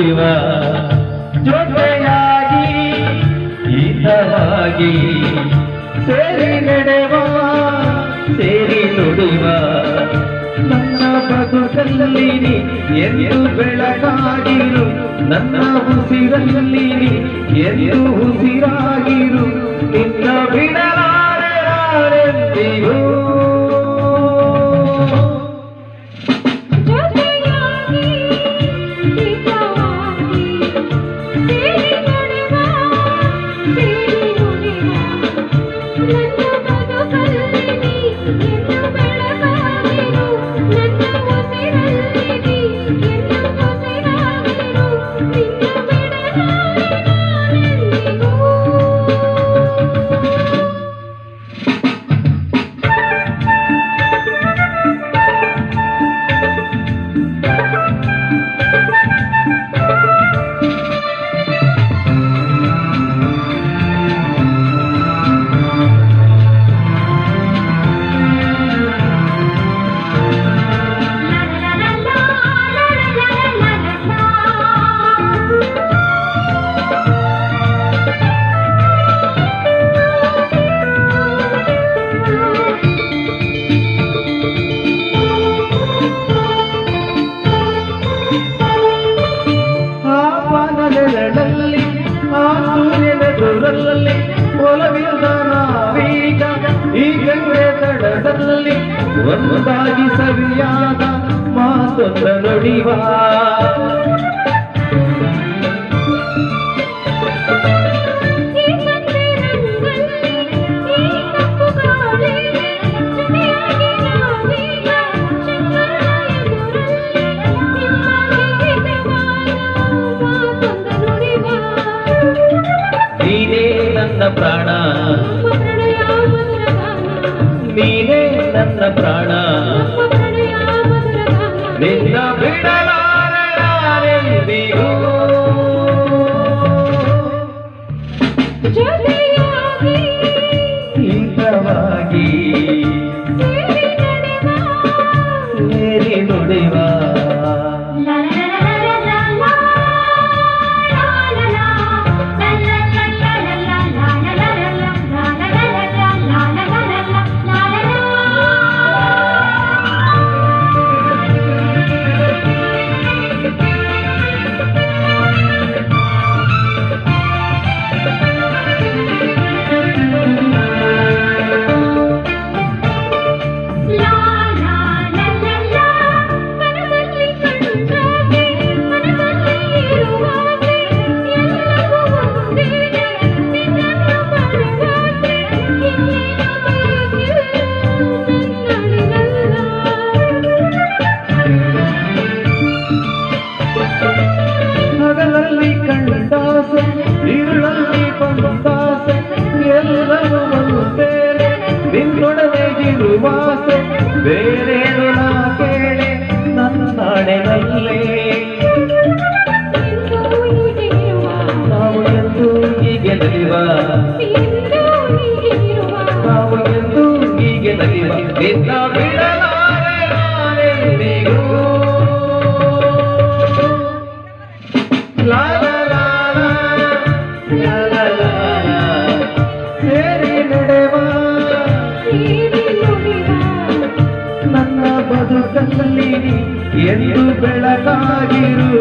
ನುಡಿವ ಜೊತೆಯಾಗಿ ಹಿತವಾಗಿ ಸೇರಿ ನಡೆವ ಸೇರಿ ನುಡಿವ ನನ್ನ ಬದುಕಲ್ಲಿ ಎಂದು ಬೆಳಕಾಗಿರು ನನ್ನ ಉಸಿರಲ್ಲಿ ಎಂದು ಉಸಿರಾಗಿರು ನಿನ್ನ ಬಿಡಲಾರೆಂದಿರು ಒಲವಿಲ್ಲ ನಾವೀಗ ಈ ಗಂಗೆ ತಡದಲ್ಲಿ ಒಂದಾಗಿ ಸರಿಯಾದ ಮಾತೊಂದ ನುಡಿವ ನೀನೇ ನನ್ನ ಪ್ರಾಣ ನೀನೇ ನನ್ನ ಪ್ರಾಣ ನಿನ್ನ ಬಿಡಲಾರೆಂದಿಗೂ ಹಿತವಾಗಿ ಸೇರಿ ನುಡಿವ ಹಗಲಲ್ಲಿ ಕಂಡಾಸೆ ഇരുಳಲ್ಲಿ ಬಂದಾಸೆ ಎಲ್ಲವೂ ಒಂದು ಬೇರೆ ನಿನ್ನೊಡನೆ ಇರುವಾಸೆ ಬೇರೇನು ನಾ ಕೇಳೆ ನನ್ನಾಡೆನಲ್ಲೇ ನಾವು ಎಂದು ಹೀಗೆ ನಲಿವ ನಾವು ಎಂದು ಹೀಗೆ ನಲಿವ ನಿನ್ನ ಬಿಡಲಾರೆಂದಿಗೂ ಸೇರಿ ನಡೆವ ನನ್ನ ಬದುಕಲ್ಲಿ ಎಂದು ಬೆಳಕಾಗಿರು